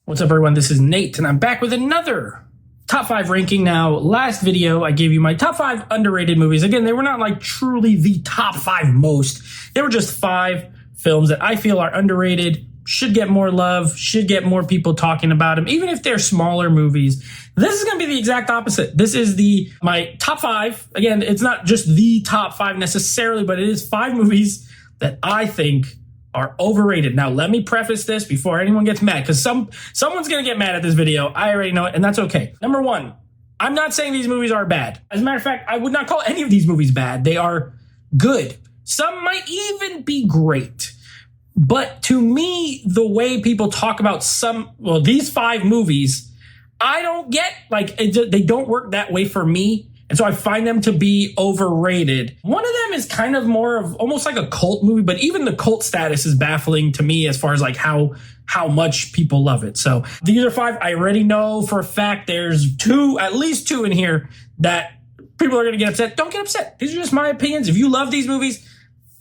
What's up, everyone? This is Nate, and I'm back with another top 5 ranking. Now, last video, I gave you my top 5 underrated movies. Again, they were not like truly the top 5 most. They were just 5 films that I feel are underrated, should get more love, should get more people talking about them, even if they're smaller movies. This is going to be the exact opposite. This is my top 5. Again, it's not just the top 5 necessarily, but it is 5 movies that I think are overrated. Now, let me preface this before anyone gets mad, because someone's going to get mad at this video. I already know it, and that's okay. Number 1, I'm not saying these movies are bad. As a matter of fact, I would not call any of these movies bad. They are good. Some might even be great. But to me, the way people talk about these 5 movies, I don't get, they don't work that way for me. And so I find them to be overrated. One of them is kind of more of almost like a cult movie, but even the cult status is baffling to me as far as like how much people love it. So these are 5. I already know for a fact there's at least 2 in here that people are going to get upset. Don't get upset. These are just my opinions. If you love these movies,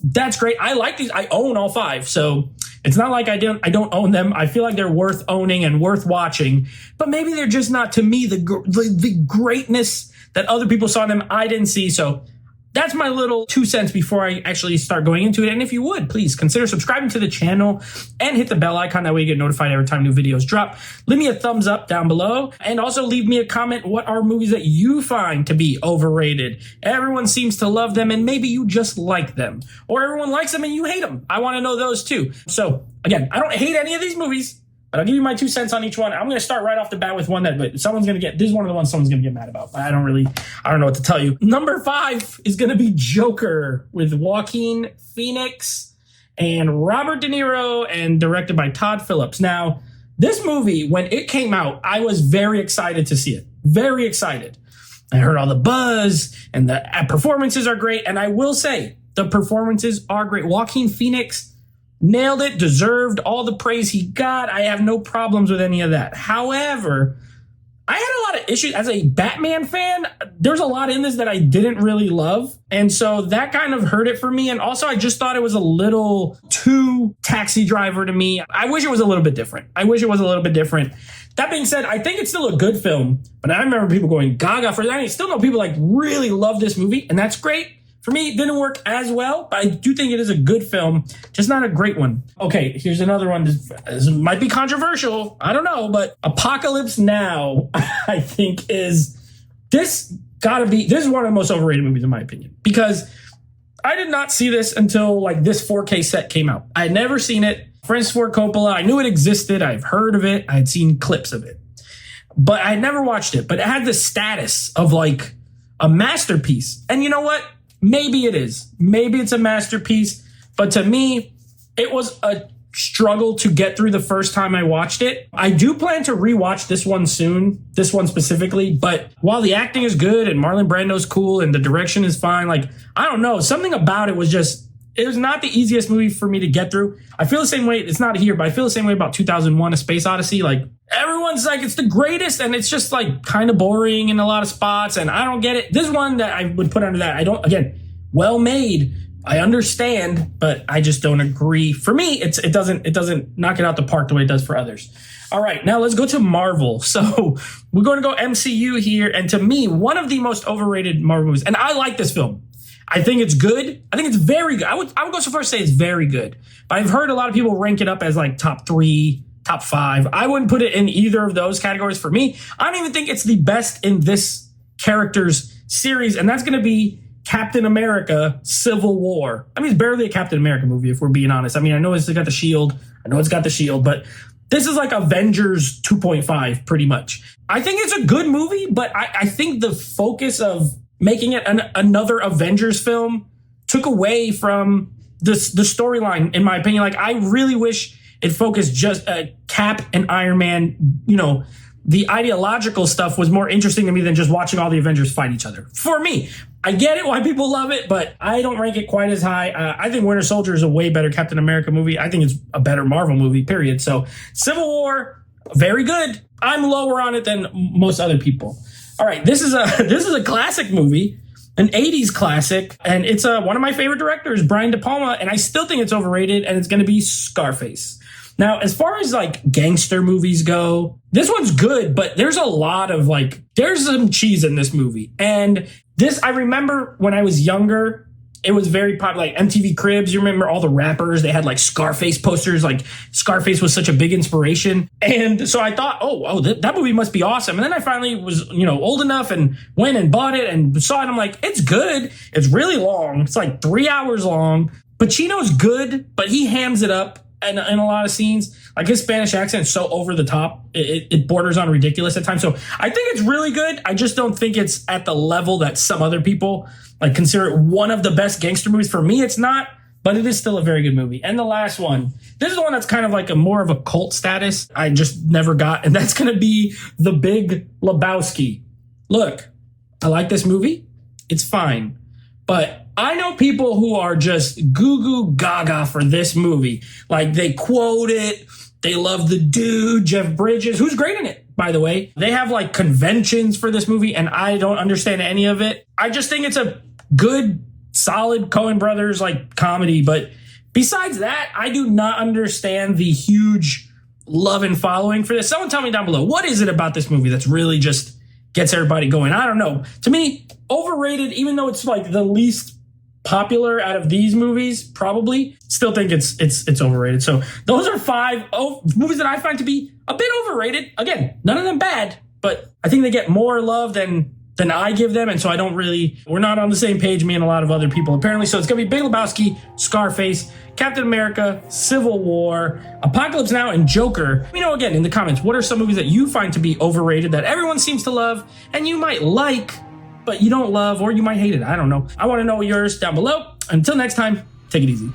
that's great. I like these. I own all 5. So it's not like I don't own them. I feel like they're worth owning and worth watching, but maybe they're just not, to me, the greatness that other people saw in them I didn't see. So that's my little 2 cents before I actually start going into it. And if you would, please consider subscribing to the channel and hit the bell icon. That way you get notified every time new videos drop. Leave me a thumbs up down below, and also leave me a comment. What are movies that you find to be overrated? Everyone seems to love them, and maybe you just like them, or everyone likes them and you hate them. I want to know those too. So again, I don't hate any of these movies, but I'll give you my 2 cents on each one. I'm going to start right off the bat with one that this is one of the ones someone's going to get mad about. I don't know what to tell you. Number 5 is going to be Joker with Joaquin Phoenix and Robert De Niro, and directed by Todd Phillips. Now, this movie, when it came out, I was very excited to see it. Very excited. I heard all the buzz, and the performances are great. And I will say, the performances are great. Joaquin Phoenix nailed it, deserved all the praise he got. I have no problems with any of that. However, I had a lot of issues as a Batman fan. There's a lot in this that I didn't really love. And so that kind of hurt it for me. And also, I just thought it was a little too Taxi Driver to me. I wish it was a little bit different. That being said, I think it's still a good film. But I remember people going gaga for that. I still know people really love this movie, and that's great. For me, it didn't work as well, but I do think it is a good film, just not a great one. Okay, here's another one. This might be controversial. I don't know, but Apocalypse Now, I think this is one of the most overrated movies in my opinion, because I did not see this until this 4K set came out. I had never seen it. Francis Ford Coppola, I knew it existed. I've heard of it. I had seen clips of it, but I had never watched it. But it had the status of a masterpiece. And you know what? Maybe it is. Maybe it's a masterpiece. But to me, it was a struggle to get through the first time I watched it. I do plan to rewatch this one soon, this one specifically. But while the acting is good and Marlon Brando's cool and the direction is fine, I don't know. Something about it was not the easiest movie for me to get through. I feel the same way. It's not here, but I feel the same way about 2001: A Space Odyssey. Everyone's it's the greatest, and it's just kind of boring in a lot of spots, and I don't get it. This one that I would put under that, well made. I understand, but I just don't agree. For me, it doesn't knock it out the park the way it does for others. All right, now let's go to Marvel. So we're going to go MCU here, and to me, one of the most overrated Marvel movies, and I like this film. I think it's good. I think it's very good. I would go so far as to say it's very good. But I've heard a lot of people rank it up as top 3, top 5. I wouldn't put it in either of those categories for me. I don't even think it's the best in this character's series, and that's going to be Captain America: Civil War. I mean, it's barely a Captain America movie, if we're being honest. I mean, I know it's got the shield. But this is Avengers 2.5, pretty much. I think it's a good movie, but I think the focus of making it another Avengers film took away from the storyline, in my opinion. I really wish it focused just Cap and Iron Man. The ideological stuff was more interesting to me than just watching all the Avengers fight each other. For me, I get it why people love it, but I don't rank it quite as high. I think Winter Soldier is a way better Captain America movie. I think it's a better Marvel movie, period. So Civil War, very good. I'm lower on it than most other people. All right, this is a classic movie, an 80s classic, and it's one of my favorite directors, Brian De Palma, and I still think it's overrated, and it's going to be Scarface. Now, as far as like gangster movies go, this one's good, but there's a lot of like, there's some cheese in this movie. And this, I remember when I was younger, it was very popular, like MTV Cribs. You remember all the rappers, they had like Scarface posters, like Scarface was such a big inspiration. And so I thought, that movie must be awesome. And then I finally was, old enough and went and bought it and saw it. I'm like, it's good. It's really long. It's like 3 hours long. Pacino's good, but he hams it up in a lot of scenes. Like his Spanish accent is so over the top, it borders on ridiculous at times. So I think it's really good. I just don't think it's at the level that some other people like consider it one of the best gangster movies. For me, it's not, but it is still a very good movie. And the last one, this is the one that's kind of like a more of a cult status I just never got, and that's going to be The Big Lebowski. Look, I like this movie. It's fine. But I know people who are just goo goo gaga for this movie. Like they quote it. They love the dude, Jeff Bridges, who's great in it, by the way. They have like conventions for this movie, and I don't understand any of it. I just think it's a good, solid Coen Brothers like comedy. But besides that, I do not understand the huge love and following for this. Someone tell me down below, what is it about this movie that's really just gets everybody going? I don't know. To me, overrated, even though it's like the least popular out of these movies, probably still think it's overrated. So those are 5 movies that I find to be a bit overrated. Again, none of them bad, but I think they get more love than I give them. And so we're not on the same page, me and a lot of other people apparently. So it's going to be Big Lebowski, Scarface, Captain America, Civil War, Apocalypse Now, and Joker. Let me know again in the comments, what are some movies that you find to be overrated that everyone seems to love and you might like, but you don't love, or you might hate it. I don't know. I want to know yours down below. Until next time, take it easy.